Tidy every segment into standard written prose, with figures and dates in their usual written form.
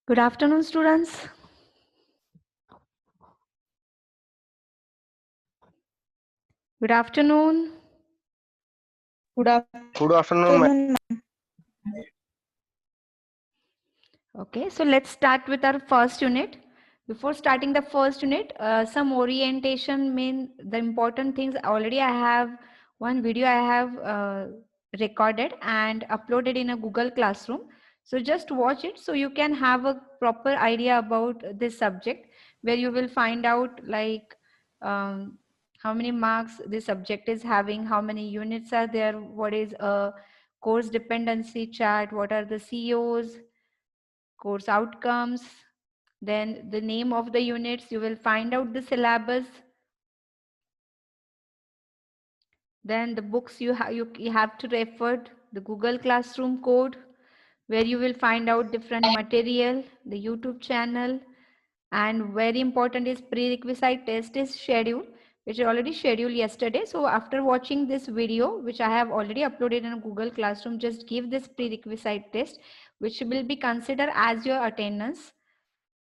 Good afternoon, students. Good afternoon. Good afternoon, ma'am. Okay, so let's start with our first unit. Before starting the first unit, some orientation mean the important things. Already I have one video I have recorded and uploaded in a Google Classroom. So just watch it so you can have a proper idea about this subject, where you will find out like how many marks this subject is having, how many units are there, what is a course dependency chart, what are the COs, course outcomes, then the name of the units, you will find out the syllabus, then the books you have to refer, the Google Classroom code, where you will find out different material, the YouTube channel, and very important is prerequisite test is scheduled, which is already scheduled yesterday. So after watching this video, which I have already uploaded in Google Classroom, just give this prerequisite test, which will be considered as your attendance.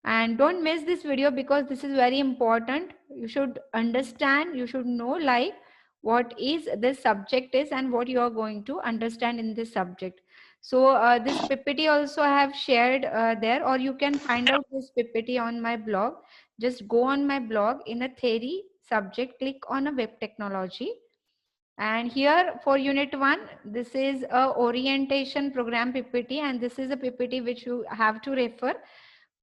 And don't miss this video because this is very important. You should understand, you should know like what is this subject is and what you are going to understand in this subject. So this PPT also I have shared there, or you can find out this PPT on my blog. Just go on my blog in a theory subject, click on a web technology. And here for unit 1, this is a orientation program PPT, and this is a PPT which you have to refer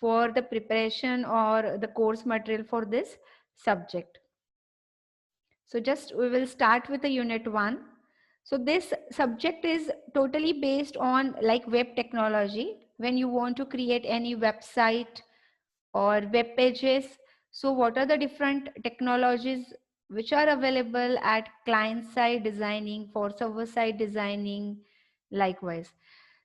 for the preparation or the course material for this subject. So just we will start with the unit 1. So this subject is totally based on like web technology. When you want to create any website or web pages, so what are the different technologies which are available at client side designing, for server side designing, likewise.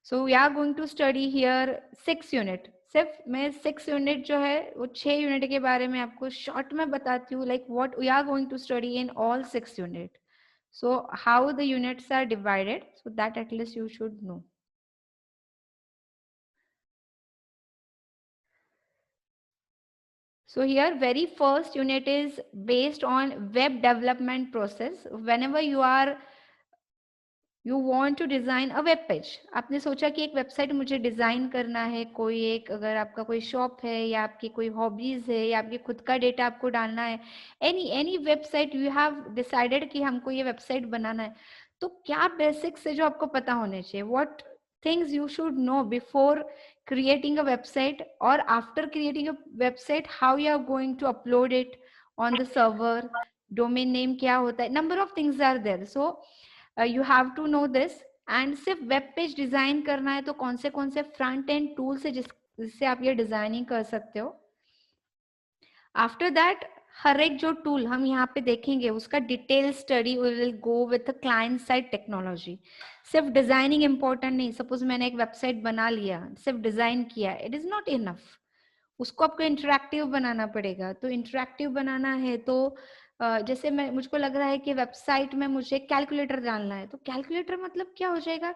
So we are going to study here 6 unit. सिर्फ मैं 6 unit जो है वो 6 unit के बारे में आपको short में बताती हूँ, like what we are going to study in all 6 unit. So how the units are divided, so that at least you should know. So here very first unit is based on web development process. Whenever you want to design a web page, आपने सोचा कि एक website मुझे design करना है, कोई एक अगर आपका कोई शॉप है या आपकी कोई हॉबीज है या आपके खुद का डेटा आपको डालना है, any website you have decided कि हमको ये वेबसाइट बनाना है, तो क्या बेसिक्स है जो आपको पता होने चाहिए, what things you should know before creating a website, or after creating a website how you are going to upload it on the server, domain name क्या होता है, number of things are there. So you have to know this. And सिर्फ web page design करना है तो कौन से front end tools है जिससे आप ये डिजाइनिंग कर सकते हो. आफ्टर दैट हर एक जो टूल हम यहाँ पे देखेंगे उसका detail study we will go with client side technology. सिर्फ डिजाइनिंग इंपॉर्टेंट नहीं. सपोज मैंने एक वेबसाइट बना लिया, सिर्फ डिजाइन किया, इट इज नॉट इनफ. उसको आपको इंटरेक्टिव बनाना पड़ेगा. तो इंटरेक्टिव बनाना है तो जैसे मुझको लग रहा है कि वेबसाइट में मुझे कैलकुलेटर डालना है, तो कैलकुलेटर मतलब क्या हो जाएगा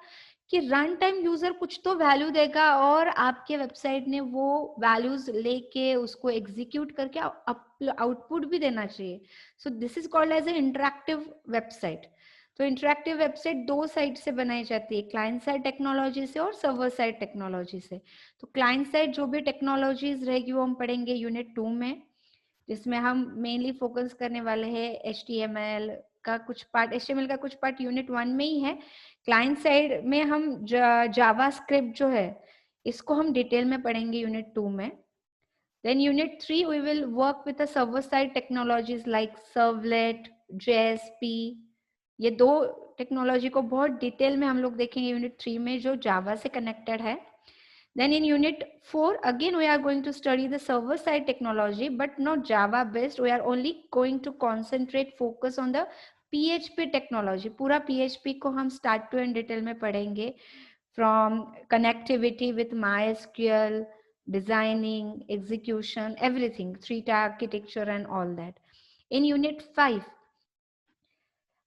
कि रन टाइम यूजर कुछ तो वैल्यू देगा और आपके वेबसाइट ने वो वैल्यूज लेके उसको एग्जीक्यूट करके आउटपुट भी देना चाहिए. So this is called as a interactive website. तो इंटरेक्टिव वेबसाइट 2 साइड से बनाई जाती है, क्लाइंट साइड टेक्नोलॉजी से और सर्वर साइड टेक्नोलॉजी से. तो क्लाइंट साइड जो भी टेक्नोलॉजीज रहेगी वो हम पढ़ेंगे यूनिट 2 में, जिसमें हम मेनली फोकस करने वाले हैं HTML का कुछ पार्ट. HTML का कुछ पार्ट यूनिट 1 में ही है. क्लाइंट साइड में हम जावास्क्रिप्ट जो है इसको हम डिटेल में पढ़ेंगे यूनिट 2 में. Then unit 3 we will work with the server side technologies like servlet, JSP. ये 2 टेक्नोलॉजी को बहुत डिटेल में हम लोग देखेंगे यूनिट 3 में जो जावा से कनेक्टेड है. Then in unit 4 again we are going to study the server side technology but not Java based. We are only going to concentrate focus on the PHP technology. पूरा PHP को हम start to end detail में पढ़ेंगे, from connectivity with MySQL, designing, execution, everything, 3-tier architecture and all that. In unit 5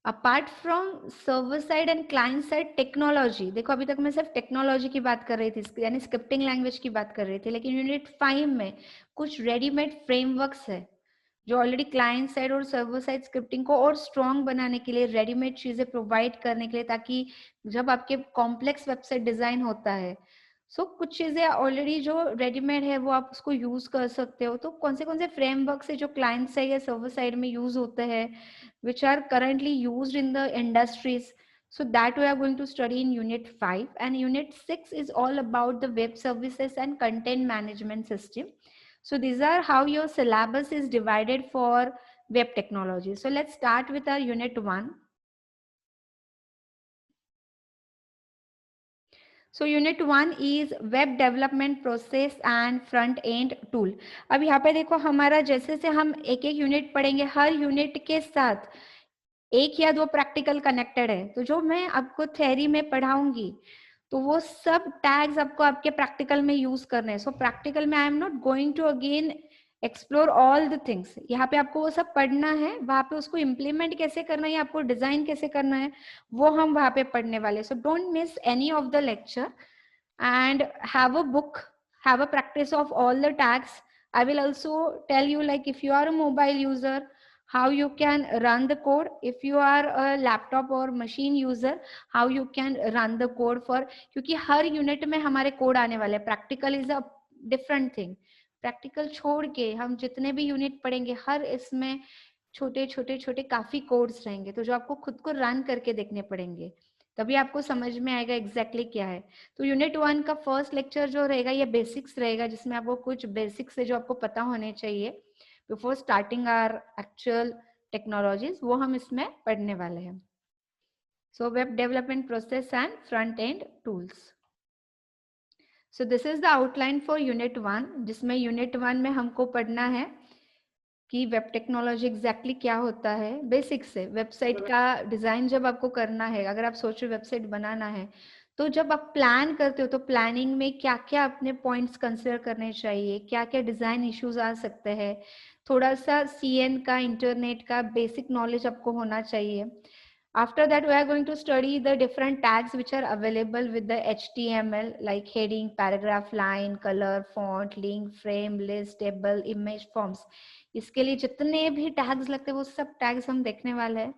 apart from server side and client side technology, देखो अभी तक मैं सिर्फ टेक्नोलॉजी की बात कर रही थी, यानी स्क्रिप्टिंग लैंग्वेज की बात कर रही थी, लेकिन यूनिट 5 में कुछ रेडीमेड फ्रेमवर्क्स है जो ऑलरेडी क्लाइंट साइड और सर्वर साइड स्क्रिप्टिंग को और स्ट्रॉन्ग बनाने के लिए, रेडीमेड चीजें प्रोवाइड करने के लिए, ताकि जब आपके कॉम्प्लेक्स वेबसाइट डिजाइन होता है, कुछ चीजें ऑलरेडी जो रेडीमेड है वो आप उसको यूज कर सकते हो। तो कौन से फ्रेमवर्क्स है जो क्लाइंट साइड या सर्वर साइड में यूज होते हैं, which are currently used in the industries? So that we are going to study in unit 5, and unit 6 is all about the web services and content management system. So these are how your syllabus is divided for web technology. So let's start with our unit 1. So unit 1 is web development process and front end tool. अब यहाँ पे देखो हमारा जैसे से हम एक एक यूनिट पढ़ेंगे, हर यूनिट के साथ एक या दो प्रैक्टिकल कनेक्टेड है। तो जो मैं आपको थ्योरी में पढ़ाऊंगी तो वो सब टैग्स आपको आपके प्रैक्टिकल में यूज करने हैं। सो प्रैक्टिकल में I am not going to again explore all the things, यहाँ पे आपको वो सब पढ़ना है, वहां पे उसको इम्प्लीमेंट कैसे करना है, आपको डिजाइन कैसे करना है, वो हम वहां पे पढ़ने वाले। So don't miss any of the lecture and have a book, have a practice of all the tags. I will also tell you, like if you are a mobile user, how you can run the code. If you are a laptop or machine user, how you can run the code for, क्योंकि हर unit में हमारे code आने वाले हैं। Practical is a different thing. Practical छोड़ के हम जितने भी यूनिट पढ़ेंगे, हर इसमें छोटे छोटे छोटे काफी कोड्स रहेंगे, तो जो आपको खुद को रन करके देखने पड़ेंगे, तभी आपको समझ में आएगा एग्जैक्टली क्या है। तो यूनिट 1 का फर्स्ट लेक्चर जो रहेगा ये बेसिक्स रहेगा, जिसमें आपको कुछ बेसिक्स है जो आपको पता होने चाहिए before starting our actual technologies, वो हम इसमें पढ़ने वाले हैं। So web development process and front end tools. So this is the outline for unit 1, जिसमें यूनिट 1 में हमको पढ़ना है कि वेब टेक्नोलॉजी एग्जैक्टली क्या होता है। बेसिक्स से वेबसाइट का डिजाइन जब आपको करना है, अगर आप सोच रहे वेबसाइट बनाना है, तो जब आप प्लान करते हो तो प्लानिंग में क्या क्या अपने पॉइंट्स कंसिडर करने चाहिए, क्या क्या डिजाइन इश्यूज आ सकते हैं, थोड़ा सा सीएन का, इंटरनेट का बेसिक नॉलेज आपको होना चाहिए। After that, we are going to study the different tags which are available with the HTML, like heading, paragraph, line, color, font, link, frame, list, table, image, forms. इसके लिए जितने भी tags लगते हैं वो सब टैग्स हम देखने वाले हैं।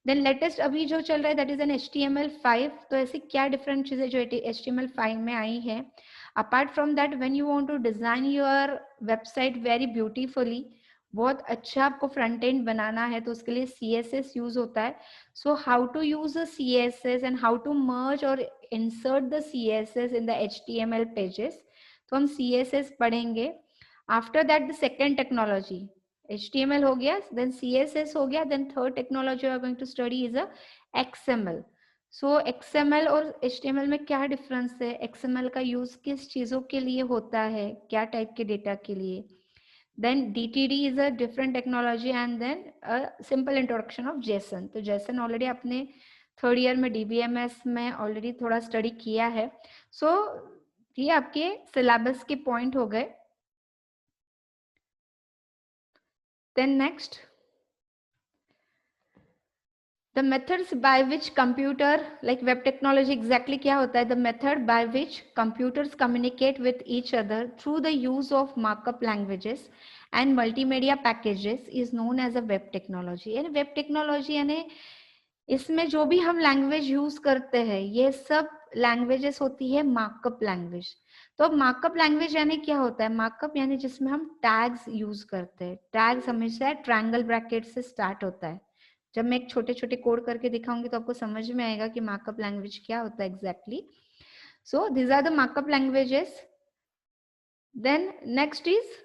देन लेटेस्ट अभी जो चल रहा है दैट इज एन HTML5। तो ऐसी क्या डिफरेंट चीजें जो HTML5 में आई है। Apart from that, when you want to design your website very beautifully, बहुत अच्छा आपको फ्रंट एंड बनाना है, तो उसके लिए CSS यूज होता है। So how to use the CSS and how to merge और insert the CSS in the HTML pages, तो हम CSS पढ़ेंगे। After that the second technology, HTML हो गया, then CSS हो गया, then third technology we are going to study is a XML. So XML और HTML में क्या डिफरेंस है, XML का यूज किस चीजों के लिए होता है, क्या टाइप के डेटा के लिए। Then DTD is a different technology and then a simple introduction of JSON. तो JSON ऑलरेडी आपने थर्ड ईयर में DBMS में ऑलरेडी थोड़ा स्टडी किया है। सो ये आपके सिलेबस के पॉइंट हो गए। Then next, the methods by which computer, like web technology exactly क्या होता है, the method by which computers communicate with each other through the use of markup languages and multimedia packages is known as a web technology. यानी web technology यानी इसमें जो भी हम language use करते हैं ये सब लैंग्वेजेस होती है मार्कअप लैंग्वेज। तो अब मार्कअप लैंग्वेज यानी क्या होता है, मार्कअप यानी जिसमें हम टैग्स यूज करते हैं। टैग्स हमेशा ट्रायंगल ब्रैकेट से स्टार्ट होता है। जब मैं एक छोटे छोटे कोड करके दिखाऊंगी तो आपको समझ में आएगा कि मार्कअप लैंग्वेज क्या होता है exactly. So these are the markup languages. Then next is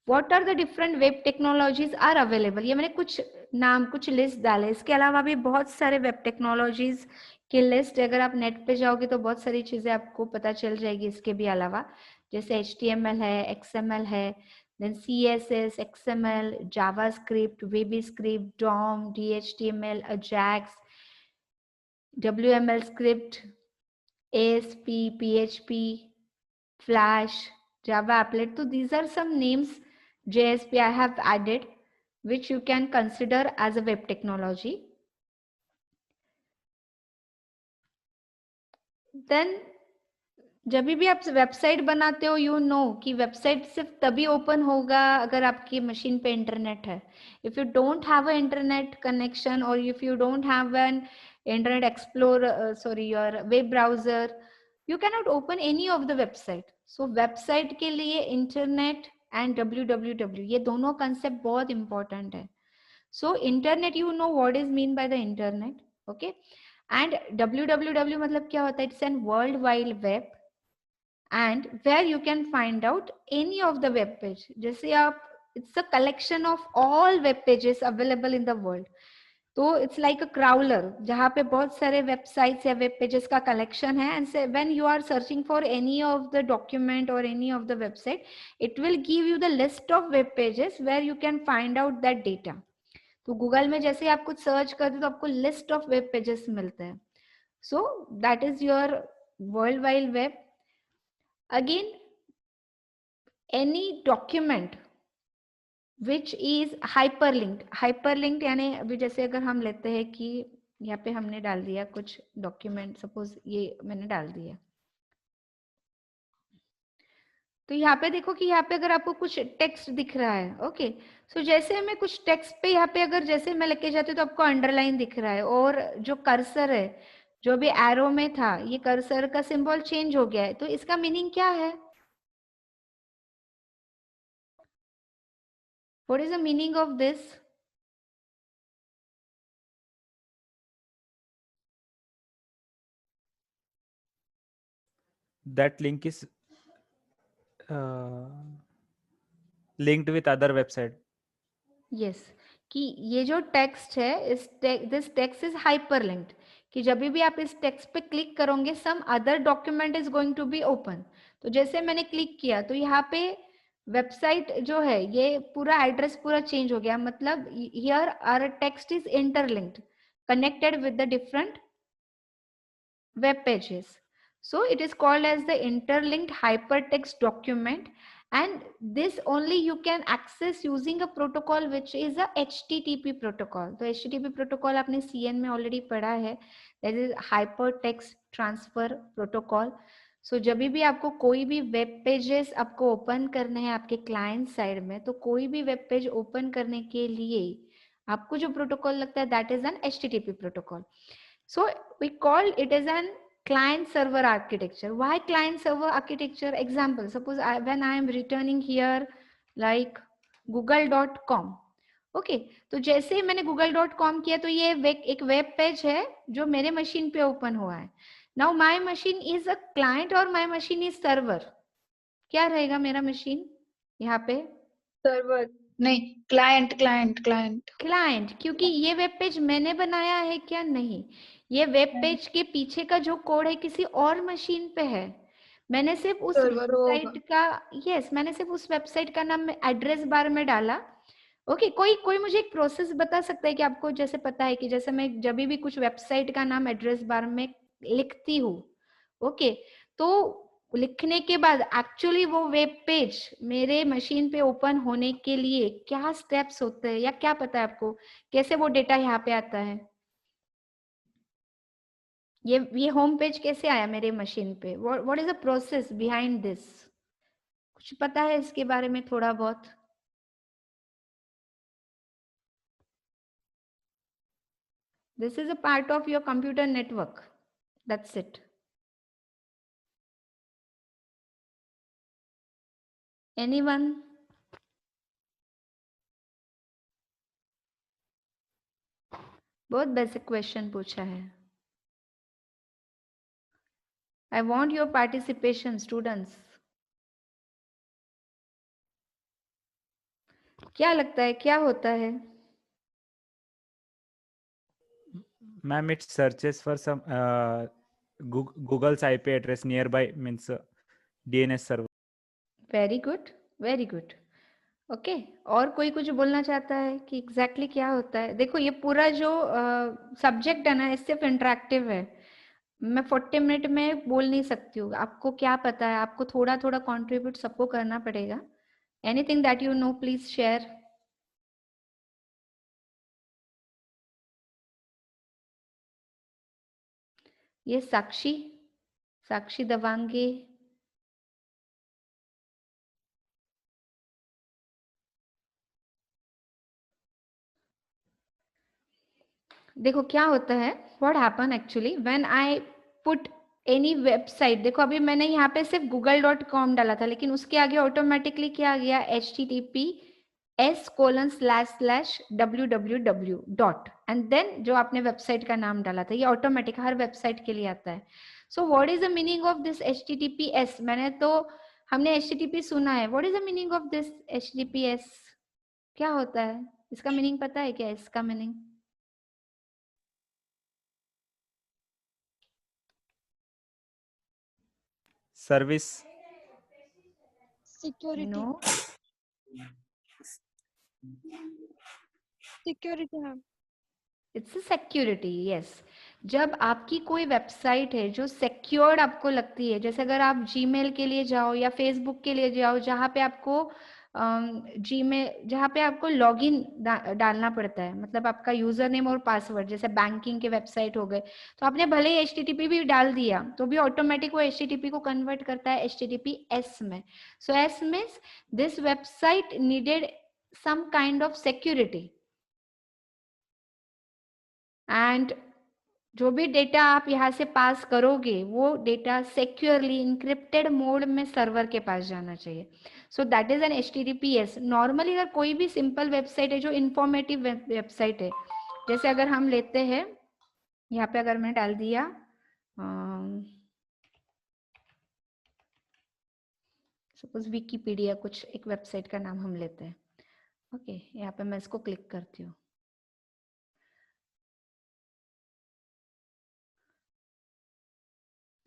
what are the different web technologies are available. ये मैंने कुछ नाम, कुछ लिस्ट डाले, इसके अलावा भी बहुत सारे वेब टेक्नोलॉजीज की लिस्ट, अगर आप नेट पे जाओगे तो बहुत सारी चीजें आपको पता चल जाएगी इसके भी अलावा। जैसे HTML है, XML है, then CSS, XML, JavaScript, VBScript, DOM, DHTML, AJAX, WML script, ASP, PHP, Flash, Java applet. So these are some names JSP I have added which you can consider as a web technology. Then जब भी आप website बनाते हो, you know कि website सिर्फ तभी open होगा अगर आपकी मशीन पे इंटरनेट है. If you don't have a internet connection और if you don't have an internet explore sorry your web browser, you can not open any of the website. So website के लिए internet and www ये दोनों concept बहुत important है. So internet, you know what is mean by the internet. Okay. And www मतलब क्या होता है? It's an world wide web and where you can find out any of the web page. जैसे आप, it's a collection of all web pages available in the world. तो it's like a crawler जहाँ पे बहुत सारे websites या web pages का collection है, and say when you are searching for any of the document or any of the website, it will give you the list of web pages where you can find out that data. तो Google में जैसे आप कुछ search करते हो तो आपको list of web pages मिलते हैं. सो that is your world wide web. Again, any document which is hyperlinked यानी अभी जैसे अगर हम लेते हैं कि यहाँ पे हमने डाल दिया कुछ डॉक्यूमेंट, सपोज ये मैंने डाल दिया, तो यहाँ पे देखो कि यहाँ पे अगर आपको कुछ टेक्स्ट दिख रहा है, ओके, सो जैसे मैं कुछ टेक्स्ट पे यहाँ पे अगर जैसे मैं लेके जाती हूँ तो आपको अंडरलाइन दिख रहा है, और जो कर्सर है जो भी एरो में था, ये कर्सर का सिंबल चेंज हो गया है. तो इसका मीनिंग क्या है? What is the meaning of this? That link is linked with other website. Yes, कि ये जो टेक्स्ट है, दिस टेक्स्ट इज हाइपरलिंक्ड, कि जब भी आप इस टेक्स्ट पे क्लिक करोगे some other document is going to be open. तो जैसे मैंने क्लिक किया तो यहाँ पे वेबसाइट जो है ये पूरा एड्रेस पूरा चेंज हो गया, मतलब here our text is interlinked, connected with the different web pages. So it is called as the interlinked hypertext document, and this only you can access using a protocol which is a HTTP protocol. तो HTTP protocol आपने CN में already पढ़ा है, that is hypertext transfer protocol. So जब भी आपको कोई भी वेब पेजेस आपको ओपन करने हैं आपके क्लाइंट साइड में, तो कोई भी वेब पेज ओपन करने के लिए आपको जो प्रोटोकॉल लगता है that is N HTTP protocol. So we call it as an client server architecture. Why client server architecture? Example, suppose when I am returning here like google.com. Okay, तो जैसे ही मैंने google.com किया तो ये एक वेब पेज है जो मेरे मशीन पे ओपन हुआ है. Now my machine is a client और माय मशीन इज सर्वर. क्या रहेगा मेरा मशीन यहाँ पे? सर्वर नहीं, क्लाइंट क्लाइंट क्लाइंट क्लाइंट, क्योंकि ये वेब पेज मैंने बनाया है क्या? नहीं, ये वेब पेज के पीछे का जो कोड है किसी और मशीन पे है. मैंने सिर्फ उस सर्वर होगा. वेबसाइट का, यस, मैंने सिर्फ उस वेबसाइट का नाम एड्रेस बार में डाला. ओके, कोई मुझे एक प्रोसेस बता सकता है कि आपको जैसे पता है कि जैसे मैं जब भी कुछ वेबसाइट का नाम एड्रेस बार में लिखती हूँ, ओके, तो लिखने के बाद एक्चुअली वो वेब पेज मेरे मशीन पे ओपन होने के लिए क्या स्टेप्स होते हैं, या क्या पता है आपको कैसे वो डेटा यहाँ पे आता है? ये होम पेज कैसे आया मेरे मशीन पे? What is the process behind this? कुछ पता है इसके बारे में थोड़ा बहुत? This is a part of your computer network, that's it. Anyone? बहुत बेसिक क्वेश्चन पूछा है. I want your participation students. क्या लगता है क्या होता है? Ma'am, it searches for some Google's IP address nearby, means DNS server. Very good, very good. Okay, और कोई कुछ बोलना चाहता है कि एग्जैक्टली क्या होता है? देखो ये पूरा जो सब्जेक्ट है ना, ये सिर्फ इंटरेक्टिव है. मैं 40 मिनट में बोल नहीं सकती हूँ. आपको क्या पता है, आपको थोड़ा थोड़ा कंट्रीब्यूट सबको करना पड़ेगा. Anything that you know please share. ये साक्षी, साक्षी दवांगे, देखो क्या होता है, what happen actually when I put any website, देखो अभी मैंने यहाँ पे सिर्फ google.com डाला था, लेकिन उसके आगे ऑटोमेटिकली क्या आ गया, https://www डॉट एंड देन जो आपने वेबसाइट का नाम डाला था, ये ऑटोमेटिक हर वेबसाइट के लिए आता है। So what is the meaning of this https? मैंने तो हमने http सुना है, what is the meaning of this https? क्या होता है इसका मीनिंग, पता है क्या इसका meaning? Service. Security. No, security ma'am. It's security, yes. जब आपकी कोई वेबसाइट है जो सिक्योर्ड आपको लगती है, जैसे अगर आप जीमेल के लिए जाओ या फेसबुक के लिए जाओ, जहाँ पे आपको जहाँ पे आपको लॉगिन डालना पड़ता है, मतलब आपका यूजर नेम और पासवर्ड, जैसे बैंकिंग के वेबसाइट हो गए, तो आपने भले ही HTTP भी डाल दिया तो भी ऑटोमेटिक वो HTTP को कन्वर्ट करता है HTTPS में। So S means this website needed some kind of security, and जो भी डेटा आप यहाँ से पास करोगे वो डेटा सिक्योरली इंक्रिप्टेड मोड में सर्वर के पास जाना चाहिए। So that is an HTTPS। Normally अगर कोई भी सिंपल वेबसाइट है जो इंफॉर्मेटिव वेबसाइट है, जैसे अगर हम लेते हैं यहाँ पे, अगर मैं डाल दिया सपोज विकीपीडिया, कुछ एक वेबसाइट का नाम हम लेते हैं, ओके यहाँ पे मैं इसको क्लिक करती हूँ।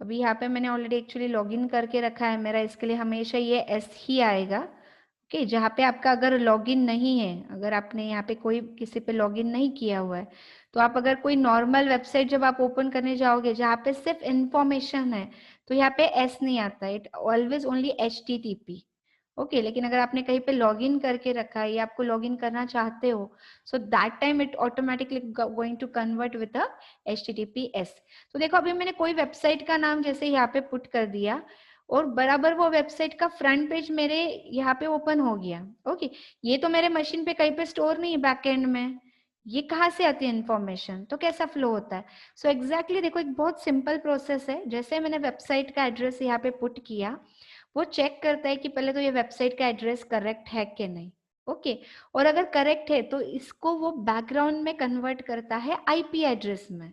अभी यहाँ पे मैंने ऑलरेडी एक्चुअली लॉगिन करके रखा है मेरा, इसके लिए हमेशा ये S ही आएगा। ओके, जहाँ पे आपका अगर लॉगिन नहीं है, अगर आपने यहाँ पे कोई किसी पे लॉगिन नहीं किया हुआ है, तो आप अगर कोई नॉर्मल वेबसाइट जब आप ओपन करने जाओगे जहाँ पे सिर्फ इंफॉर्मेशन है, तो यहाँ पे S नहीं आता, it always only HTTP। Okay, लेकिन अगर आपने कहीं पे लॉगिन करके रखा है या आपको लॉगिन करना चाहते हो, so that time it automatically going to convert with a HTTPS। तो देखो अभी मैंने कोई वेबसाइट का नाम जैसे यहाँ पे पुट कर दिया और बराबर वो वेबसाइट का फ्रंट पेज मेरे यहाँ पे ओपन हो गया। ओके, ये तो मेरे मशीन पे कहीं पे स्टोर नहीं है बैकएंड में, ये कहाँ से आती है इन्फॉर्मेशन, तो कैसा फ्लो होता है? सो एग्जैक्टली देखो एक बहुत सिंपल प्रोसेस है। जैसे मैंने वेबसाइट का एड्रेस यहाँ पे पुट किया, वो चेक करता है कि पहले तो ये वेबसाइट का एड्रेस करेक्ट है कि नहीं। ओके, और अगर करेक्ट है तो इसको वो बैकग्राउंड में कन्वर्ट करता है IP एड्रेस में,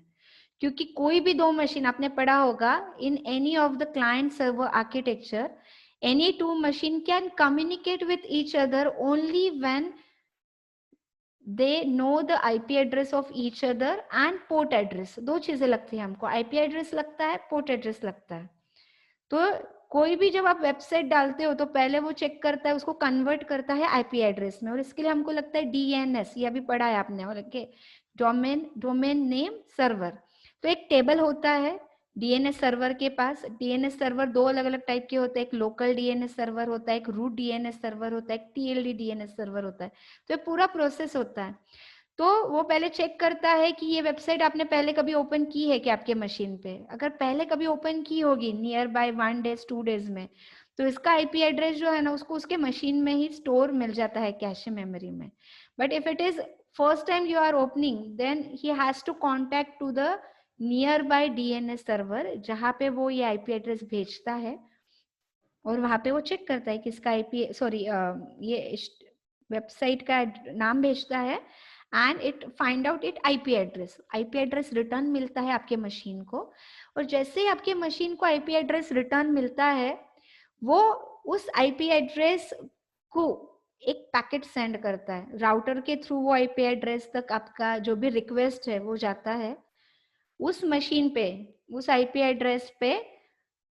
क्योंकि कोई भी दो मशीन आपने पढ़ा होगा in any of the client server architecture, any two machine can communicate with each other only when they know the IP address of each other and port address. दो चीजें लगती है हमको, IP एड्रेस लगता है, पोर्ट एड्रेस लगता है। तो कोई भी जब आप वेबसाइट डालते हो तो पहले वो चेक करता है, उसको कन्वर्ट करता है IP एड्रेस में, और इसके लिए हमको लगता है DNS, ये अभी पढ़ा है आपने, और डोमेन नेम सर्वर। तो एक टेबल होता है DNS सर्वर के पास। DNS सर्वर दो अलग अलग टाइप के होते हैं, एक लोकल DNS सर्वर होता है, एक रूट DNS सर्वर होता है, एक TLD DNS सर्वर होता है। तो ये पूरा प्रोसेस होता है। तो वो पहले चेक करता है कि ये वेबसाइट आपने पहले कभी ओपन की है कि आपके मशीन पे, अगर पहले कभी ओपन की होगी नियर बाय 1 डेज 2 डेज में, तो इसका IP एड्रेस जो है ना उसको उसके मशीन में ही स्टोर मिल जाता है कैशे मेमोरी में। But if it is first time you are opening, then he has to contact to the nearby DNS server, जहाँ पे वो ये IP एड्रेस भेजता है, और वहां पे वो चेक करता है कि इसका ये वेबसाइट का नाम भेजता है, and it find out it IP address return मिलता है आपके मशीन को। और जैसे ही आपके मशीन को IP एड्रेस रिटर्न मिलता है, वो उस IP एड्रेस को एक पैकेट सेंड करता है राउटर के थ्रू, वो IP एड्रेस तक आपका जो भी रिक्वेस्ट है वो जाता है उस मशीन पे, उस IP एड्रेस पे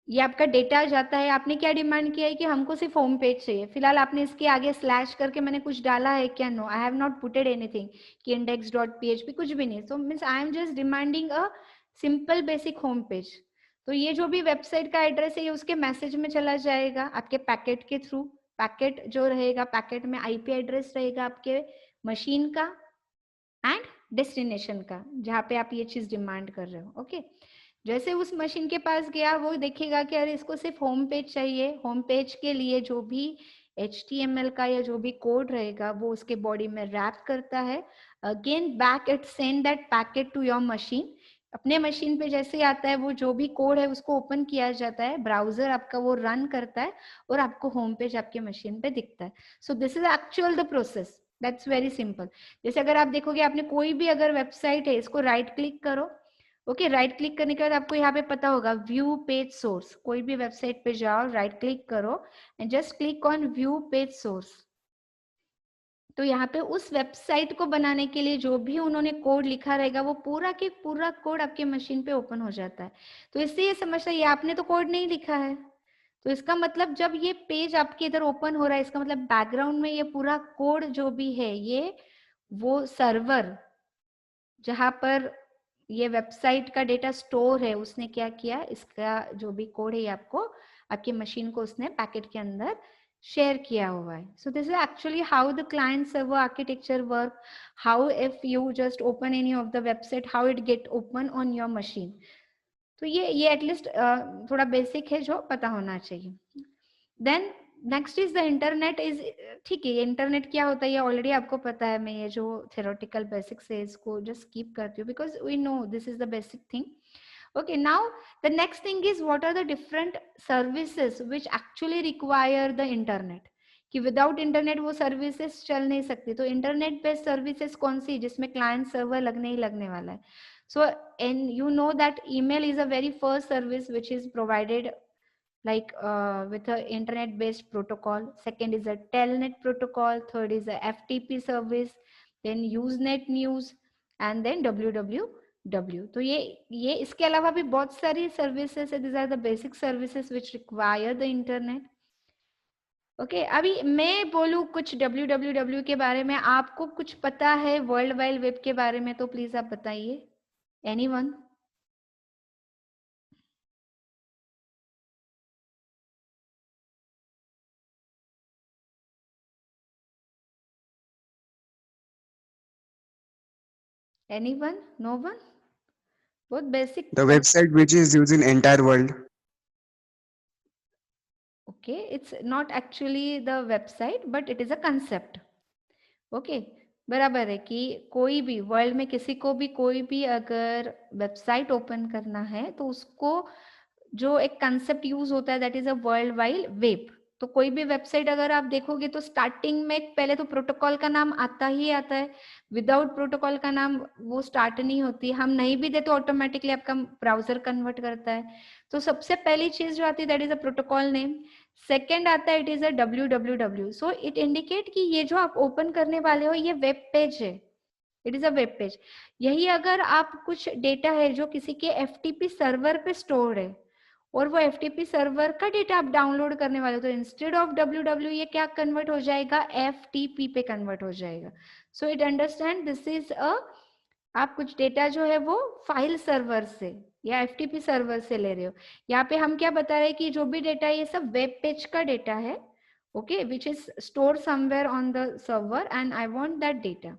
ये आपका डेटा जाता है। आपने क्या डिमांड किया है कि हमको सिर्फ होम पेज चाहिए, फिलहाल आपने इसके आगे स्लैश करके मैंने कुछ डाला है क्या? No, I have not putted anything कि index.php, कुछ भी नहीं। So means I am just demanding a simple basic home page. तो ये जो भी वेबसाइट का एड्रेस है ये उसके मैसेज में चला जाएगा आपके पैकेट के थ्रू। पैकेट जो रहेगा, पैकेट में IP एड्रेस रहेगा आपके मशीन का एंड डेस्टिनेशन का, जहाँ पे आप ये चीज डिमांड कर रहे हो। ओके, जैसे उस मशीन के पास गया वो देखेगा कि अरे इसको सिर्फ होम पेज चाहिए, होम पेज के लिए जो भी HTML का या जो भी कोड रहेगा वो उसके बॉडी में रैप करता है। Again back it send that packet to your machine. अपने मशीन पे जैसे ही आता है वो जो भी कोड है उसको ओपन किया जाता है, ब्राउजर आपका वो रन करता है और आपको होम पेज आपके मशीन पे दिखता है। सो this is actual the process, that's very simple. जैसे अगर आप देखोगे आपने कोई भी अगर वेबसाइट है, इसको राइट क्लिक करो, ओके राइट क्लिक करने के बाद आपको यहाँ पे पता होगा व्यू पेज सोर्स। कोई भी वेबसाइट पे जाओ, राइट क्लिक करो and just click on view page source. तो यहाँ पे उस वेबसाइट को बनाने के लिए जो भी उन्होंने कोड लिखा रहेगा वो पूरा के पूरा कोड आपके मशीन पे ओपन हो जाता है। तो इससे ये समझता है ये आपने तो कोड नहीं लिखा है, तो इसका मतलब जब ये पेज आपके इधर ओपन हो रहा है इसका मतलब बैकग्राउंड में ये पूरा कोड जो भी है ये वो सर्वर जहां पर ये वेबसाइट का डेटा स्टोर है उसने क्या किया, इसका जो भी कोड है ये आपको आपकी मशीन को उसने पैकेट के अंदर शेयर किया हुआ है। सो this is actually how the client server architecture work, how if you just open any of the website how it get open on your machine. तो ये एटलीस्ट थोड़ा बेसिक है जो पता होना चाहिए। Then next is the internet is, ठीक है इंटरनेट क्या होता है ये ऑलरेडी आपको पता है, मैं ये जो थेरोटिकल बेसिक्स है इसको जस्ट स्किप करती हूँ because we know this is the basic thing. Okay, now the next thing is what are the different services which actually require the internet, कि विदाउट इंटरनेट वो सर्विसेज चल नहीं सकती। तो इंटरनेट बेस्ड सर्विसेज कौन सी जिसमें क्लाइंट सर्वर लगने ही लगने वाला है। So and you know that email is a very first service which is provided like with a internet based protocol. Second is a telnet protocol, third is a FTP service, then usenet news and then www। तो ये इसके अलावा भी बहुत सारी services है, these are the basic services which require the internet। Okay अभी मैं बोलूँ कुछ www के बारे में, आपको कुछ पता है वर्ल्ड वाइड वेब के बारे में तो प्लीज आप बताइए, एनीवन? Anyone? No one? बहुत basic. The website which is used in entire world. Okay, it's not actually the website but it is a concept। okay, बराबर है कि कोई भी वर्ल्ड में किसी को भी कोई भी अगर वेबसाइट ओपन करना है तो उसको जो एक कंसेप्ट यूज होता है that is a world wide web. तो कोई भी वेबसाइट अगर आप देखोगे तो स्टार्टिंग में पहले तो प्रोटोकॉल का नाम आता ही आता है, विदाउट प्रोटोकॉल का नाम वो स्टार्ट नहीं होती। हम नहीं भी दे तो ऑटोमेटिकली आपका ब्राउजर कन्वर्ट करता है। तो सबसे पहली चीज जो आती है that is a protocol name. Second आता है it is a www। So it indicate कि ये जो आप ओपन करने वाले हो ये वेब पेज है, it is a web page. यही अगर आप कुछ डेटा है जो किसी के FTP सर्वर पे स्टोर है और वो FTP सर्वर का डेटा आप डाउनलोड करने वाले हो तो इंस्टेड ऑफ www ये क्या कन्वर्ट हो जाएगा, FTP पे कन्वर्ट हो जाएगा। So it understand this is a, आप कुछ डेटा जो है वो फाइल सर्वर से या FTP सर्वर से ले रहे हो। यहाँ पे हम क्या बता रहे हैं कि जो भी डेटा है ये सब वेब पेज का डेटा है, okay which is store somewhere on the server and I want that data.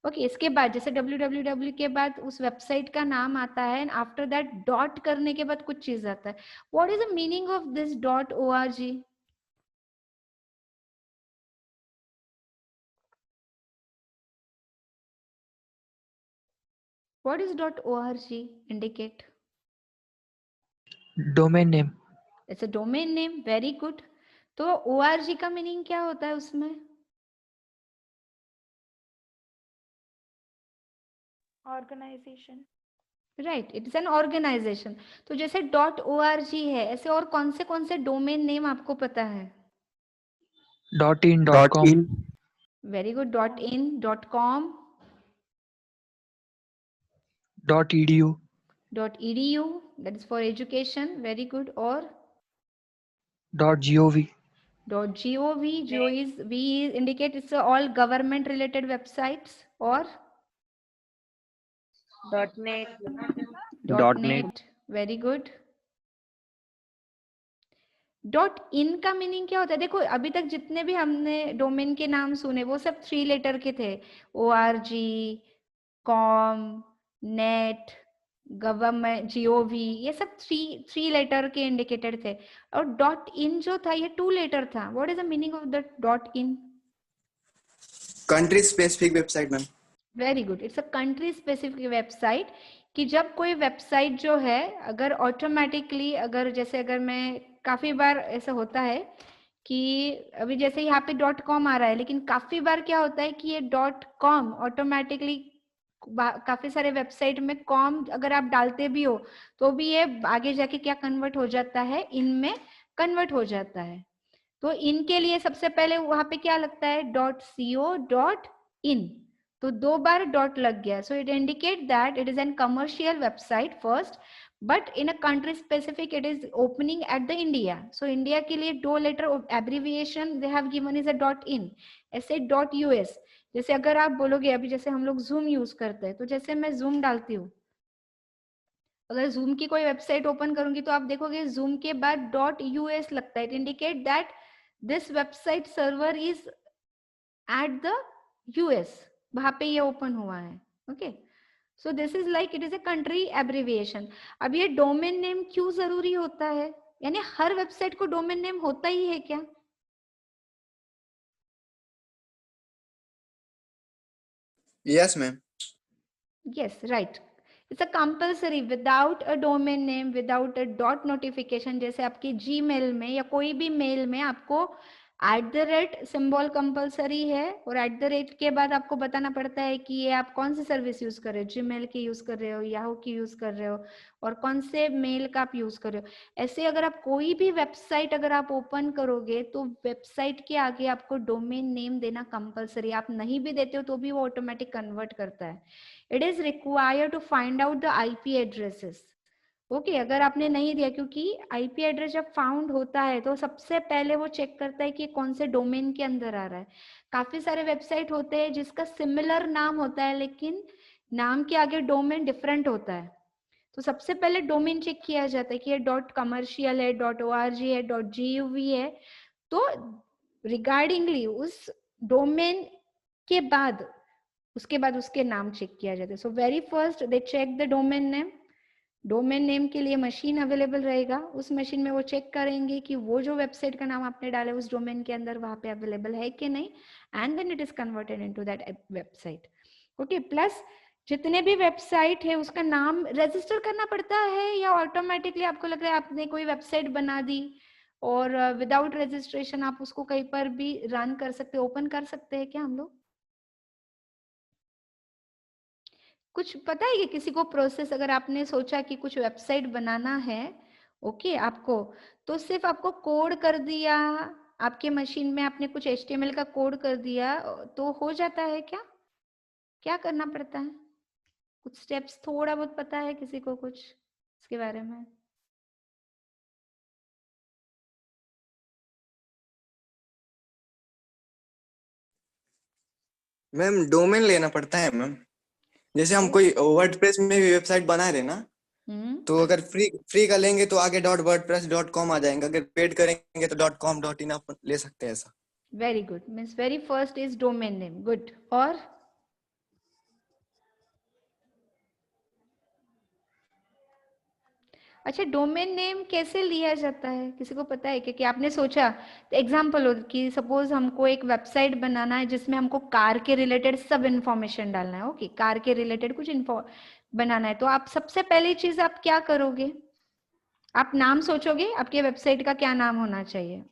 Okay इसके बाद जैसे www के बाद उस वेबसाइट का नाम आता है एंड आफ्टर दैट डॉट करने के बाद कुछ चीज आता है। What is the meaning of this .org? What is .org indicate? Domain name. It's a domain name, very good. तो org का मीनिंग क्या होता है उसमें? Organisation. Right, it is an organisation. तो जैसे .org है ऐसे और कौन से डोमेन नेम आपको पता है? .in .com very good, .in .com .edu .edu that is for education, very good। और .gov .gov, जो is V indicate it's all government related websites। और .net very good। .in का मीनिंग क्या होता है? देखो अभी तक जितने भी हमने डोमेन के नाम सुने वो सब 3 लेटर के थे, org, com, net, government, GOV, ये सब थ्री लेटर के इंडिकेटर थे। और डॉट इन जो था ये 2 लेटर था। What is the meaning of the dot in? Country specific website ma'am. Very good, it's a country specific website. कि जब कोई वेबसाइट जो है अगर ऑटोमेटिकली, अगर जैसे अगर मैं काफी बार ऐसा होता है कि अभी जैसे यहाँ पे .com आ रहा है, लेकिन काफी बार क्या होता है कि ये .com ऑटोमेटिकली काफी सारे वेबसाइट में कॉम अगर आप डालते भी हो तो भी ये आगे जाके क्या कन्वर्ट हो जाता है, इनमें कन्वर्ट हो जाता है। तो इनके लिए सबसे पहले वहां पे क्या लगता है, .co.in, तो 2 बार डॉट लग गया। So it indicate that it is an commercial website first, but in a country specific it is opening at the India. सो इंडिया के लिए 2 letter abbreviation they have given is a .in। ऐसे .us, जैसे अगर आप बोलोगे अभी जैसे हम लोग जूम यूज करते हैं, तो जैसे मैं जूम डालती हूँ, अगर जूम की कोई वेबसाइट ओपन करूंगी तो आप देखोगे जूम के बाद .us लगता है। It indicate that this website server is at the US, वहां पे ये ओपन हुआ है। Okay, so this is like it is a country abbreviation. अब ये डोमेन नेम क्यों जरूरी होता है, यानी हर वेबसाइट को डोमेन नेम होता ही है क्या? Yes ma'am. Yes, right. It's a compulsory, without a domain name, without a dot notification, जैसे आपकी Gmail में या कोई भी मेल में आपको @ सिंबल कंपलसरी है, और @ के बाद आपको बताना पड़ता है कि ये आप कौन सी सर्विस यूज कर रहे हो, Gmail की यूज कर रहे हो, याहू की यूज कर रहे हो, और कौन से मेल का आप यूज कर रहे हो। ऐसे अगर आप कोई भी वेबसाइट अगर आप ओपन करोगे तो वेबसाइट के आगे आपको डोमेन नेम देना कंपलसरी। आप नहीं भी देते हो तो भी वो ऑटोमेटिक कन्वर्ट करता है। It is required to find out the IP addresses. Okay, अगर आपने नहीं दिया, क्योंकि IP एड्रेस जब फाउंड होता है तो सबसे पहले वो चेक करता है कि कौन से डोमेन के अंदर आ रहा है। काफी सारे वेबसाइट होते हैं जिसका सिमिलर नाम होता है लेकिन नाम के आगे डोमेन डिफरेंट होता है, तो सबसे पहले डोमेन चेक किया जाता है कि ये .commercial है, .org है, .gov है। तो रिगार्डिंगली उस डोमेन के बाद उसके बाद उसके नाम चेक किया जाता है। So very first they check the domain name. Domain name के लिए मशीन अवेलेबल रहेगा, उस मशीन में वो चेक करेंगे कि वो जो वेबसाइट का नाम आपने डाला है उस डोमेन के अंदर वहां पे अवेलेबल है कि नहीं, and then it is converted into that website. Okay, plus जितने भी वेबसाइट है उसका नाम रजिस्टर करना पड़ता है या ऑटोमेटिकली आपको लग रहा है आपने कोई वेबसाइट बना दी और विदाउट रजिस्ट्रेशन आप उसको कहीं पर भी रन कर सकते, ओपन कर सकते हैं क्या हम लोग? कुछ पता है कि किसी को प्रोसेस, अगर आपने सोचा कि कुछ वेबसाइट बनाना है ओके आपको, तो सिर्फ आपको कोड कर दिया आपके मशीन में, आपने कुछ HTML का कोड कर दिया तो हो जाता है क्या? क्या करना पड़ता है? कुछ स्टेप्स थोड़ा बहुत पता है किसी को कुछ इसके बारे में? मैम डोमेन लेना पड़ता है मैम। जैसे हम कोई वर्डप्रेस में भी वेबसाइट बना रहे ना, तो अगर फ्री का लेंगे तो आगे .wordpress.com आ जाएंगे, अगर पेड करेंगे तो .com.in आप ले सकते हैं ऐसा। Very good, means very first is domain name. Good. और अच्छा, डोमेन नेम कैसे लिया जाता है किसी को पता है? क्योंकि आपने सोचा तो एग्जांपल हो कि सपोज हमको एक वेबसाइट बनाना है जिसमें हमको कार के रिलेटेड सब इंफॉर्मेशन डालना है। ओके, कार के रिलेटेड कुछ बनाना है, तो आप सबसे पहली चीज आप क्या करोगे? आप नाम सोचोगे आपके वेबसाइट का क्या नाम होना चाहिए।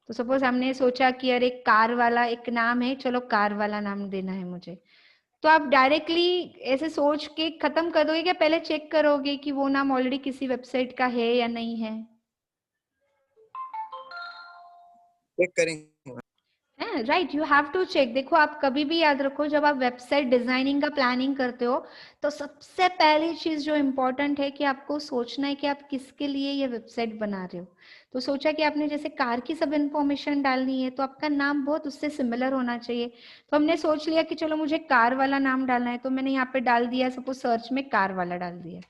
तो सपोज हमने सोचा कि यार एक कार वाला एक नाम है, चलो कार वाला नाम देना है मुझे, तो आप डायरेक्टली ऐसे सोच के खत्म कर दोगे क्या पहले चेक करोगे कि वो नाम ऑलरेडी किसी वेबसाइट का है या नहीं है? चेक करेंगे। Right, you have to check. देखो आप कभी भी याद रखो जब आप वेबसाइट डिजाइनिंग का प्लानिंग करते हो तो सबसे पहली चीज जो इम्पोर्टेंट है कि आपको सोचना है कि आप किसके लिए ये वेबसाइट बना रहे हो। तो सोचा कि आपने जैसे कार की सब इंफॉर्मेशन डालनी है तो आपका नाम बहुत उससे सिमिलर होना चाहिए। तो हमने सोच लिया कि चलो मुझे कार वाला नाम डालना है, तो मैंने यहाँ पे डाल दिया, सपोज सर्च में कार वाला डाल दिया।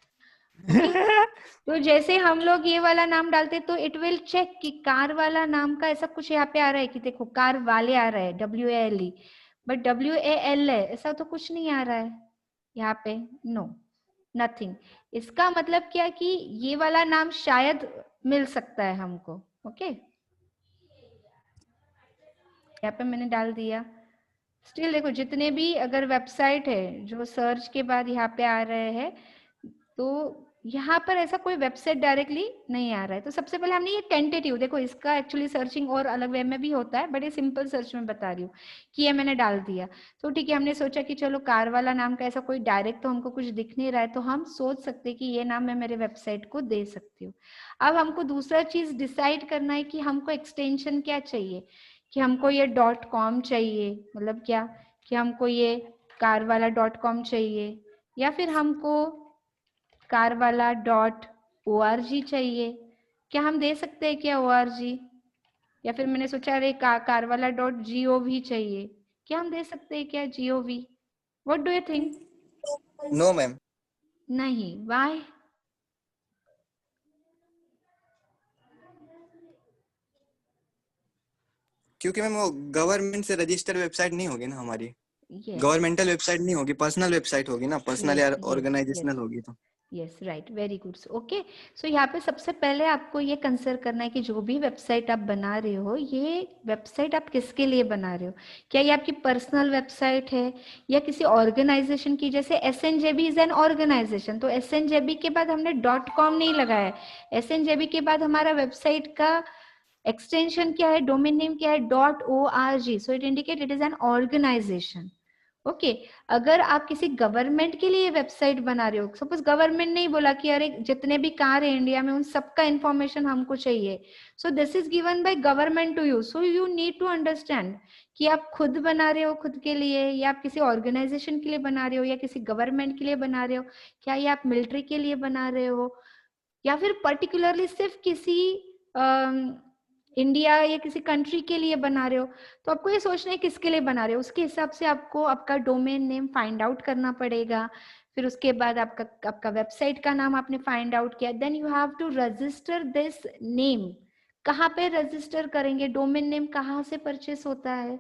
तो जैसे हम लोग ये वाला नाम डालते तो इट विल चेक कि कार वाला नाम का ऐसा कुछ यहाँ पे आ रहा है कि देखो कार वाले आ रहा है WALE, बट WAL है ऐसा तो कुछ नहीं आ रहा है यहाँ पे, नो। नथिंग। इसका मतलब क्या कि ये वाला नाम शायद मिल सकता है हमको। ओके, यहाँ पे मैंने डाल दिया। स्टिल देखो जितने भी अगर वेबसाइट है जो सर्च के बाद यहाँ पे आ रहे हैं, तो यहाँ पर ऐसा कोई वेबसाइट डायरेक्टली नहीं आ रहा है। तो सबसे पहले हमने ये टेंटेटिव, देखो इसका एक्चुअली सर्चिंग और अलग वे में भी होता है, बट ये सिंपल सर्च में बता रही हूँ कि ये मैंने डाल दिया। तो ठीक है, हमने सोचा कि चलो कार वाला नाम का ऐसा कोई डायरेक्ट तो हमको कुछ दिख नहीं रहा है, तो हम सोच सकते हैं कि ये नाम मैं मेरे वेबसाइट को दे सकती हूँ। अब हमको दूसरा चीज डिसाइड करना है कि हमको एक्सटेंशन क्या चाहिए, कि हमको ये .com चाहिए, मतलब क्या कि हमको ये कारवाला.com चाहिए, या फिर हमको कारवाला .org चाहिए। क्या हम दे सकते हैं क्या org? या फिर मैंने सोचा अरे कारवाला .gov चाहिए, क्या हम दे सकते हैं क्या gov? What do you think? No ma'am. नहीं, व्हाई? क्योंकि मैम वो गवर्नमेंट से रजिस्टर्ड वेबसाइट नहीं होगी ना हमारी, Yes. गवर्नमेंटल वेबसाइट नहीं होगी, पर्सनल वेबसाइट होगी ना, पर्सनल या Yes, yes, ऑर्गेनाइजेशनल yes. होगी तो। Yes, right, very good. Okay, so यहाँ पे सबसे पहले आपको ये कंसिडर करना है कि जो भी वेबसाइट आप बना रहे हो, ये वेबसाइट आप किसके लिए बना रहे हो। क्या ये आपकी पर्सनल वेबसाइट है या किसी ऑर्गेनाइजेशन की? जैसे SNJB इज एन ऑर्गेनाइजेशन, तो SNJB के बाद हमने .com नहीं लगाया है। SNJB के बाद हमारा वेबसाइट का एक्सटेंशन क्या है, डोमेन नेम क्या है, .org, so it indicate it is an organisation. Okay, अगर आप किसी गवर्नमेंट के लिए वेबसाइट बना रहे हो, सपोज गवर्नमेंट ने बोला कि अरे जितने भी कार है इंडिया में उन सबका इंफॉर्मेशन हमको चाहिए, so this is given by government to you, so you need to understand कि आप खुद बना रहे हो खुद के लिए, या आप किसी ऑर्गेनाइजेशन के लिए बना रहे हो, या किसी गवर्नमेंट के लिए बना रहे हो, क्या ये आप मिलिट्री के लिए बना रहे हो, या फिर पर्टिकुलरली सिर्फ किसी इंडिया या किसी कंट्री के लिए बना रहे हो। तो आपको ये सोचना है किसके लिए बना रहे हो, उसके हिसाब से आपको आपका डोमेन नेम फाइंड आउट करना पड़ेगा। फिर उसके बाद आपका वेबसाइट का नाम आपने फाइंड आउट किया, then you have to register this name. कहाँ पे रजिस्टर करेंगे, डोमेन नेम कहाँ से परचेस होता है।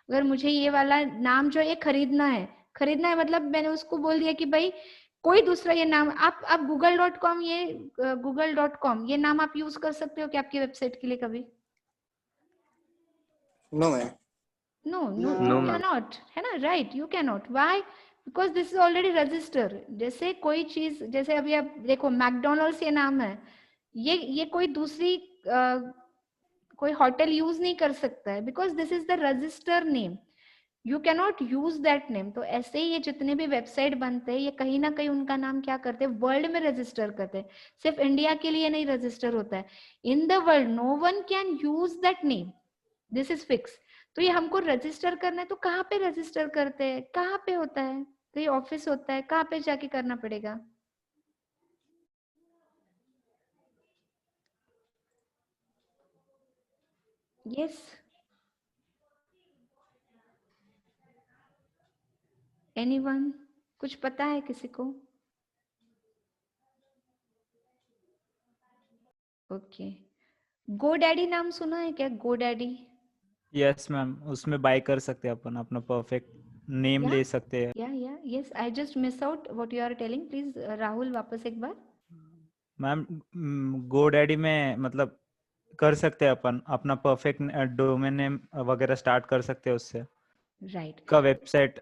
अगर मुझे ये वाला नाम जो है खरीदना है मतलब मैंने उसको बोल दिया कि भाई कोई दूसरा ये नाम आप google.com ये नाम आप यूज कर सकते हो क्या आपकी वेबसाइट के लिए कभी? No ma'am. No, No, you ma'am. cannot, है ना, right, you cannot. Why? Because this is already registered. जैसे कोई चीज, जैसे अभी आप देखो मैकडोनल्ड्स ये नाम है, ये कोई दूसरी कोई होटल यूज नहीं कर सकता है, because this is the register name, you cannot use that name. तो ऐसे ही ये जितने भी वेबसाइट बनते हैं, ये कहीं ना कहीं उनका नाम क्या करते हैं, वर्ल्ड में रजिस्टर करते हैं, सिर्फ इंडिया के लिए नहीं रजिस्टर होता है। In the world no one can use that name, this is fix. तो ये हमको रजिस्टर करना है, तो कहाँ पे रजिस्टर करते हैं, कहाँ पे होता है, तो ये ऑफिस होता है, कहाँ पे जाके करना पड़ेगा? यस, एनीवन, कुछ पता है किसी को? ओके, GoDaddy नाम सुना है क्या, GoDaddy? यस मैम, उसमें बाय कर सकते हैं अपन, अपना परफेक्ट नेम ले सकते हैं। या yes, I just miss out what you are telling, please Rahul वापस एक बार। मैम GoDaddy में मतलब कर सकते हैं अपन अपना परफेक्ट डोमेन नेम वगैरह स्टार्ट कर सकते हैं उससे, राइट, का वेबसाइट।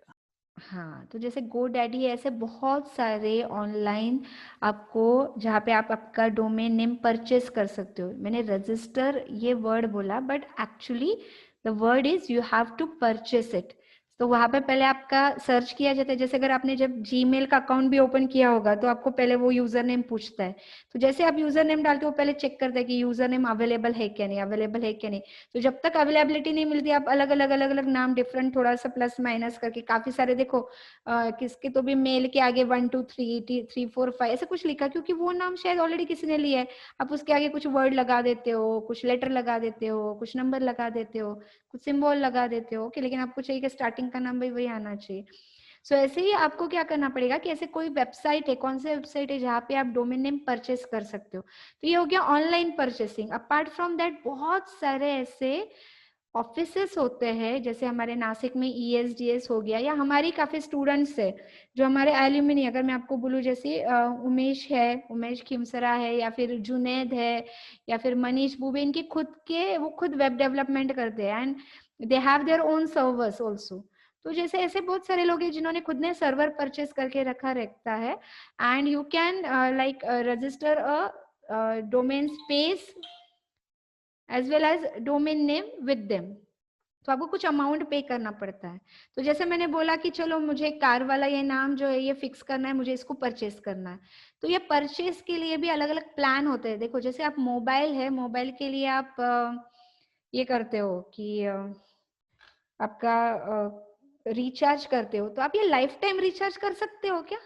हाँ, तो जैसे GoDaddy है, ऐसे बहुत सारे ऑनलाइन आपको जहाँ पे आप आपका डोमेन नेम परचेस कर सकते हो। मैंने रजिस्टर ये वर्ड बोला, but actually the word is you have to purchase it. तो वहां पे पहले आपका सर्च किया जाता है, जैसे अगर आपने जब जीमेल का अकाउंट भी ओपन किया होगा तो आपको पहले वो यूजर नेम पूछता है। तो जैसे आप यूजर नेम डालते हो, पहले चेक करता है कि यूजर नेम अवेलेबल है क्या नहीं, अवेलेबल है क्या नहीं। तो जब तक अवेलेबिलिटी नहीं मिलती, आप अलग अलग नाम डिफरेंट थोड़ा सा प्लस माइनस करके, काफी सारे देखो किसके तो भी मेल के आगे 1 2 3 3 4 5 ऐसा कुछ लिखा, क्योंकि वो नाम शायद ऑलरेडी किसी ने लिया है। आप उसके आगे कुछ वर्ड लगा देते हो, कुछ लेटर लगा देते हो, कुछ नंबर लगा देते हो, कुछ सिंबल लगा देते हो, ओके, लेकिन आपको चाहिए कि स्टार्टिंग का नाम भी वही आना चाहिए। सो ऐसे ही आपको क्या करना पड़ेगा कि ऐसे कोई वेबसाइट है, कौन सी वेबसाइट है जहाँ पे आप डोमेन नेम परचेस कर सकते हो। तो ये हो गया online purchasing. Apart from that बहुत सारे ऐसे ऑफिसेस होते हैं, जैसे हमारे नासिक में ESDS हो गया, या हमारी काफी स्टूडेंट्स है जो हमारे एल्यूमिनी, अगर मैं आपको बोलूँ जैसे उमेश है, उमेश खिमसरा है, या फिर जुनैद है, या फिर मनीष बुबे, इनके खुद के, वो खुद वेब डेवलपमेंट करते हैं and they have their own servers also. तो जैसे ऐसे बहुत सारे लोग हैं जिन्होंने खुद ने सर्वर परचेस करके रखा रहता है, and you can like register a domain space as well as domain name with them. तो आपको कुछ अमाउंट पे करना पड़ता है। तो जैसे मैंने बोला कि चलो मुझे कार वाला ये नाम जो है ये फिक्स करना है, मुझे इसको परचेस करना है, तो ये परचेस के लिए भी अलग अलग प्लान होते हैं। देखो जैसे आप मोबाइल है, मोबाइल के लिए आप ये करते हो कि आपका रिचार्ज करते हो, तो आप ये लाइफ टाइम रिचार्ज कर सकते हो क्या?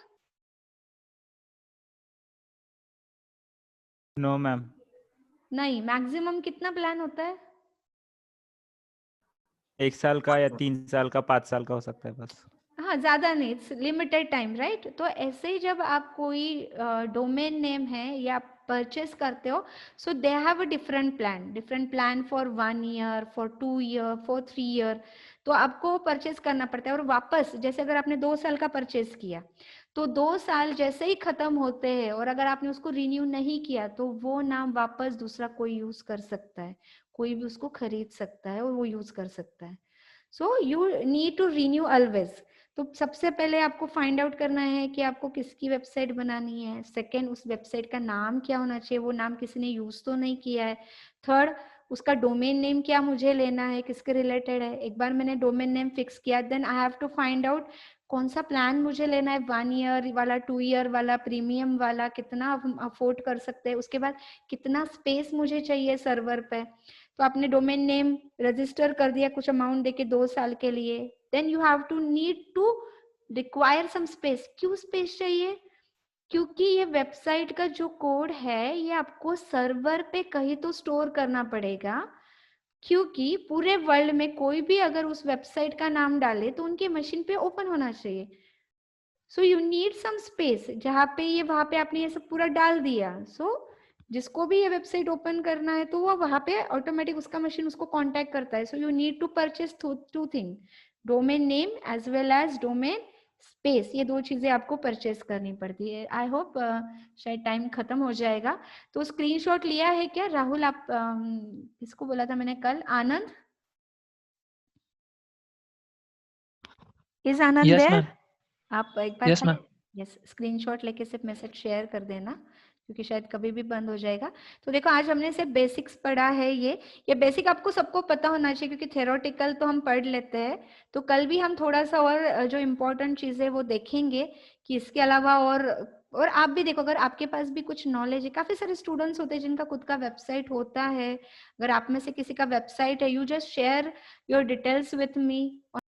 No ma'am. नहीं, मैक्सिमम कितना प्लान होता है? 1 साल का या 3 साल का, 5 साल का हो सकता है बस। हाँ, ज्यादा नहीं, इट्स लिमिटेड टाइम, राइट? तो ऐसे ही जब आप कोई डोमेन नेम है या परचेस करते हो, so they have a different plan for 1 year, for 2 year, for 3 year. तो आपको परचेस करना पड़ता है, और वापस जैसे अगर आपने 2 साल का परचेस किया, तो 2 साल जैसे ही खत्म होते हैं और अगर आपने उसको रिन्यू नहीं किया, तो वो नाम वापस दूसरा कोई यूज कर सकता है, कोई भी उसको खरीद सकता है और वो यूज कर सकता है। So you need to renew always. तो सबसे पहले आपको फाइंड आउट करना है कि आपको किसकी वेबसाइट बनानी है। सेकंड, उस वेबसाइट का नाम क्या होना चाहिए, वो नाम किसी ने यूज तो नहीं किया है। थर्ड, उसका डोमेन नेम क्या मुझे लेना है, किसके रिलेटेड है। एक बार मैंने डोमेन नेम फिक्स किया, then I have to find out कौन सा प्लान मुझे लेना है, 1 ईयर वाला, 2 ईयर वाला, प्रीमियम वाला, कितना हम अफोर्ड कर सकते हैं। उसके बाद कितना स्पेस मुझे चाहिए सर्वर पे। तो आपने डोमेन नेम रजिस्टर कर दिया कुछ अमाउंट देके 2 साल के लिए, then you have to need to require some space. क्यों स्पेस चाहिए? क्योंकि ये वेबसाइट का जो कोड है ये आपको सर्वर पे कहीं तो स्टोर करना पड़ेगा, क्योंकि पूरे वर्ल्ड में कोई भी अगर उस वेबसाइट का नाम डाले तो उनके मशीन पे ओपन होना चाहिए। So you need some space जहाँ पे ये, वहां पे आपने ये सब पूरा डाल दिया। सो जिसको भी ये वेबसाइट ओपन करना है तो वो वहां पे ऑटोमेटिक उसका मशीन उसको कांटेक्ट करता है। So you need to purchase two thing, domain name as well as domain space. ये 2 चीजें आपको परचेस करनी पड़ती है। आई होप शायद टाइम खत्म हो जाएगा। तो स्क्रीनशॉट लिया है क्या राहुल? आप किसको बोला था मैंने कल? Anand, is Anand Yes, there? ma'am. आप एक बार Yes, ma'am. यस, स्क्रीनशॉट लेके सिर्फ मैसेज शेयर कर देना, क्योंकि शायद कभी भी बंद हो जाएगा। तो देखो आज हमने सिर्फ बेसिक्स पढ़ा है। ये बेसिक आपको सबको पता होना चाहिए, क्योंकि थ्योरेटिकल तो हम पढ़ लेते हैं। तो कल भी हम थोड़ा सा और जो इम्पोर्टेंट चीजें वो देखेंगे कि इसके अलावा और आप भी देखो, अगर आपके पास भी कुछ नॉलेज है, काफी सारे स्टूडेंट्स होते हैं जिनका खुद का वेबसाइट होता है। अगर आप में से किसी का वेबसाइट है, you just share your details with me.